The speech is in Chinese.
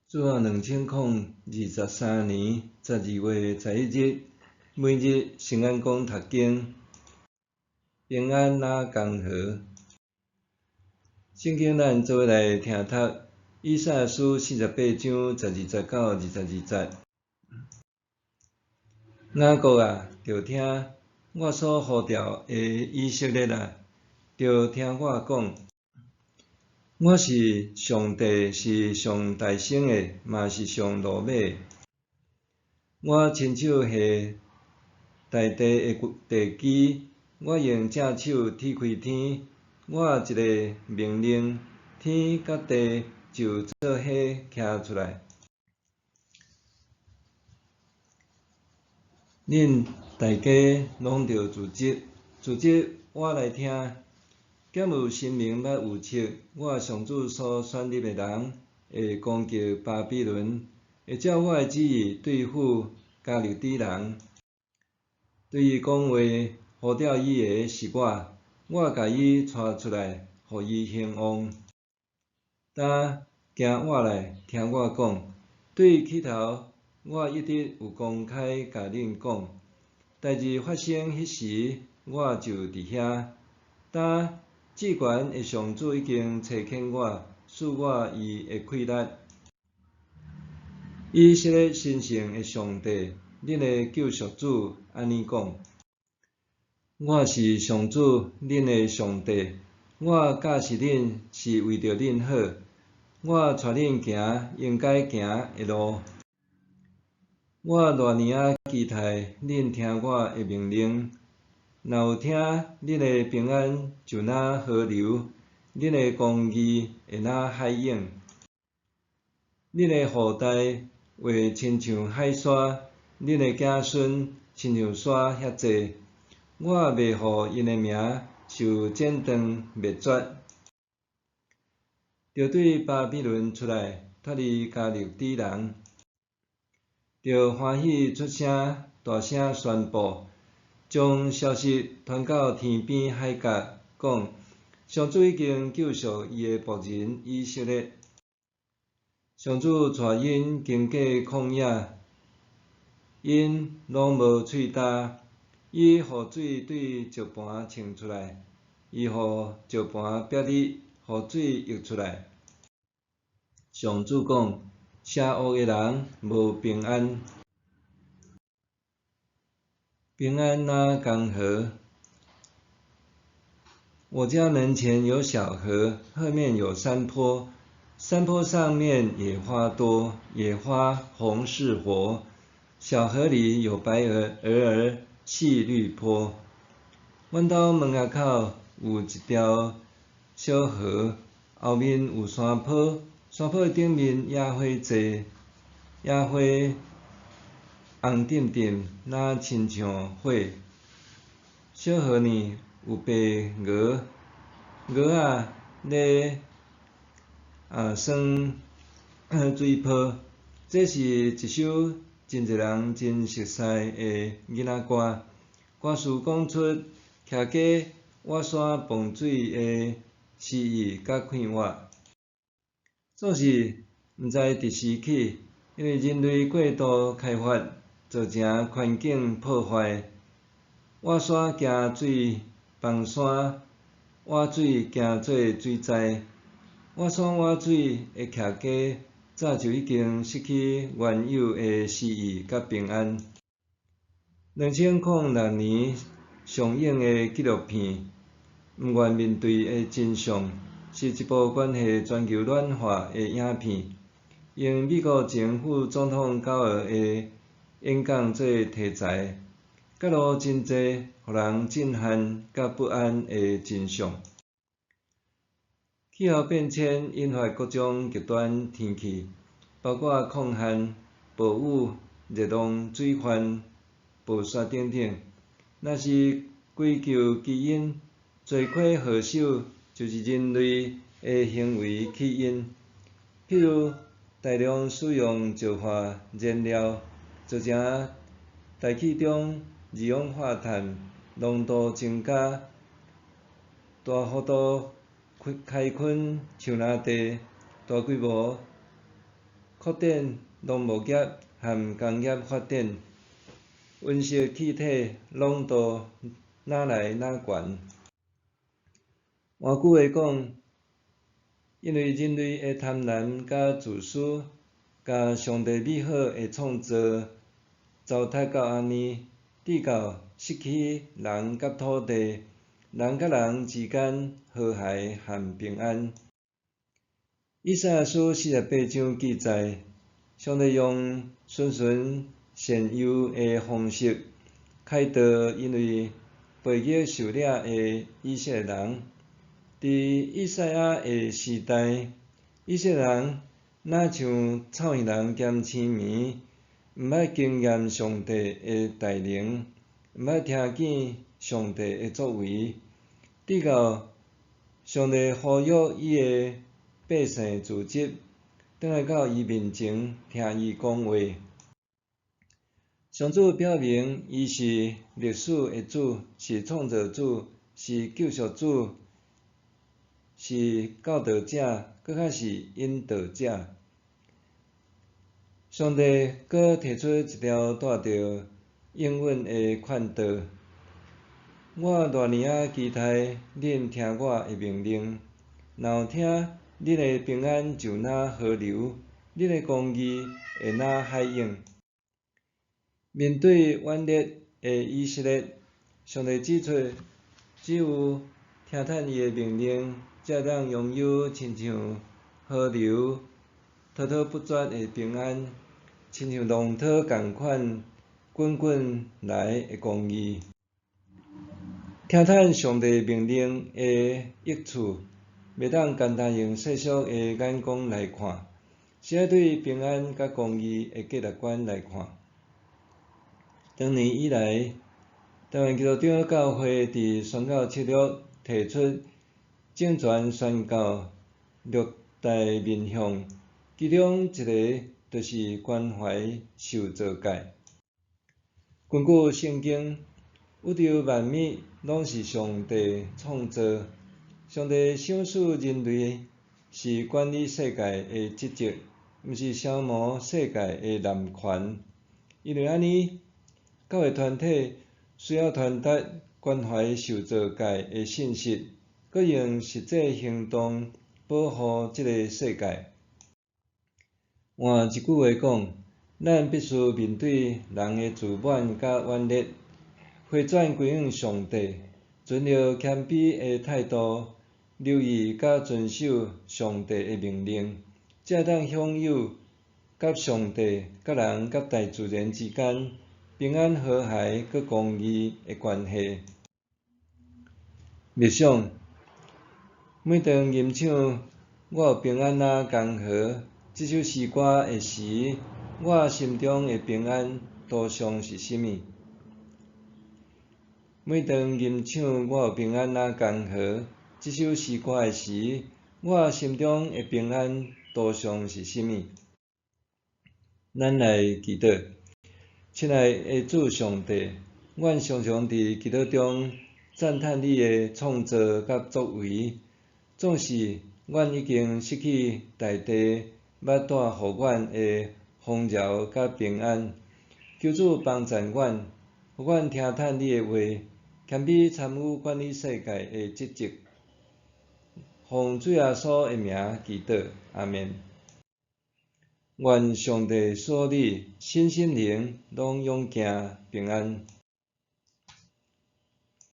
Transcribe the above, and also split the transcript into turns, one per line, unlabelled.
主啊，2023年12月11日，每日圣安宫读经，平安那江河。圣经咱做伙来听读，以赛亚书48章12节到22节。雅各啊，着听我所呼召的以色列啊，着听我讲。我是上帝，是上大生的，嘛是上落尾的。我亲手下大地的地基，我用正手铁开天。我一个命令，天甲地就做伙徛出来。恁大家拢着自责我来听。减有生命捌有测，我上主所选立的人会攻击巴比伦，会照我的旨意对付加勒底人。对伊讲话、呼召伊的是我甲伊带出来，互伊兴旺。呾行我来，听我讲。对起头，我一直有公开甲恁讲，代志发生迄时，我就伫遐。呾至悬的上主已经差遣我，赐我伊的气力。以色列神圣的上帝，恁的救赎主安尼讲：我是上主，恁的上帝。我教示恁是为着恁好，我带恁行应该行的路。我偌年仔期待恁听我的命令。若有听，恁的平安就若河流，恁的公义会若海涌，恁的后代会亲像海沙，恁的子孙亲像沙遐济。我袂互因的名受剪断灭绝。着对巴比伦出来，脱离加勒底人，着欢喜出声，大声宣布。将消息传到天边海角，讲上主已经救赎伊的仆人以色列。上主带因经过旷野，因拢无喙焦。伊互水对石盘冲出来，伊互石盘逼入，互水溢出来。上主讲：邪恶的人无平安。平安那江河，我家门前有小河，后面有山坡，山坡上面野花多，野花红似火。小河里有白鹅戏绿波。阮兜门仔口有一条小河，后面有山坡，山坡顶面野花济，野花红沉沉，若亲像火。小河呢有白鹅，鹅仔咧耍水泡。这是一首真侪人真熟悉的囡仔歌，歌词讲出徛过活山傍水的诗意甲快活。总是毋知伫时起，因为人类过度开发，造成环境破坏。活山惊水崩山，活水惊做水灾。活山活水的徛家，早就已经失去原有的诗意甲平安。2006年上映的纪录片《毋愿面对的真相》，是一部关系全球暖化的影片，用美国前副总统高尔的演讲做题材，揭露真侪互人震撼甲不安的真相。气候变迁引发各种极端天气，包括抗旱、暴雨、热浪、水患、暴雪等等。若是归咎基因，罪魁祸首就是人类的行为起因。譬如大量使用石化燃料，造成大气中二氧化碳浓度增加，大幅度开垦象牙地，大规模扩展农牧业和工业发展，温室气体浓度哪来哪悬。换句话讲，因为人类的贪婪甲自私，甲上帝美好的创造糟蹋到安尼，直到失去人甲土地、人甲人之间和谐和平安。以赛亚书48章记载，上帝用循循善诱的方式开导因为背逆受掠的以色列人。伫以赛亚的时代，以色列人若像草原人兼青棉，毋捌经验上帝的大能，毋捌听见上帝的作为，直到上帝呼吁伊的百姓自责，转来到伊面前听伊讲话。上主表明伊是历史的主，是创造主，是救赎主，是教导者，搁较是引导者。上帝搁提出一条带着应允的劝导：我偌尔啊期待恁听我的命令，若有听，恁的平安就若河流，恁的公义会若海涌。面对顽劣的以色列，上帝指出，只有听从伊的命令，才会当拥有亲像河流滔滔不绝的平安，亲像浪涛共款滚滚来的公义。听从上帝命令的益处，袂当简单用世俗的眼光来看，是要对平安甲公义的价值观来看。长年以来，台湾基督长教会伫宣教策略提出政权宣教6大面向，其中一个就是关怀受造界。根据圣经，宇宙万物拢是上帝创造，上帝赏赐人类是管理世界的职责，毋是消磨世界的男权。因为安尼，教会团体需要传达关怀受造界的信息，搁用实际行动保护这个世界。换一句话讲，咱必须面对人的自满甲顽劣，回转归向上帝，存着谦卑的态度，留意甲遵守上帝的命令，才会当享有甲上帝、甲人、甲大自然之间平安和谐佮公义的关系。默想，每当吟唱我有平安啊江河这首诗歌的时，我心中的平安图像是甚物？每当吟唱我有平安啊江河这首诗歌的时，我心中的平安图像是甚物？咱来祈祷。亲爱的主上帝，阮常常伫祈祷中赞叹你的创造甲作为，总是阮已经失去大地要带互阮的丰饶甲平安。求主帮助阮，互阮听从你的话，谦卑参与管理世界的职责。奉主耶稣的名祈祷，阿们。愿上帝所你身心灵拢永行平安。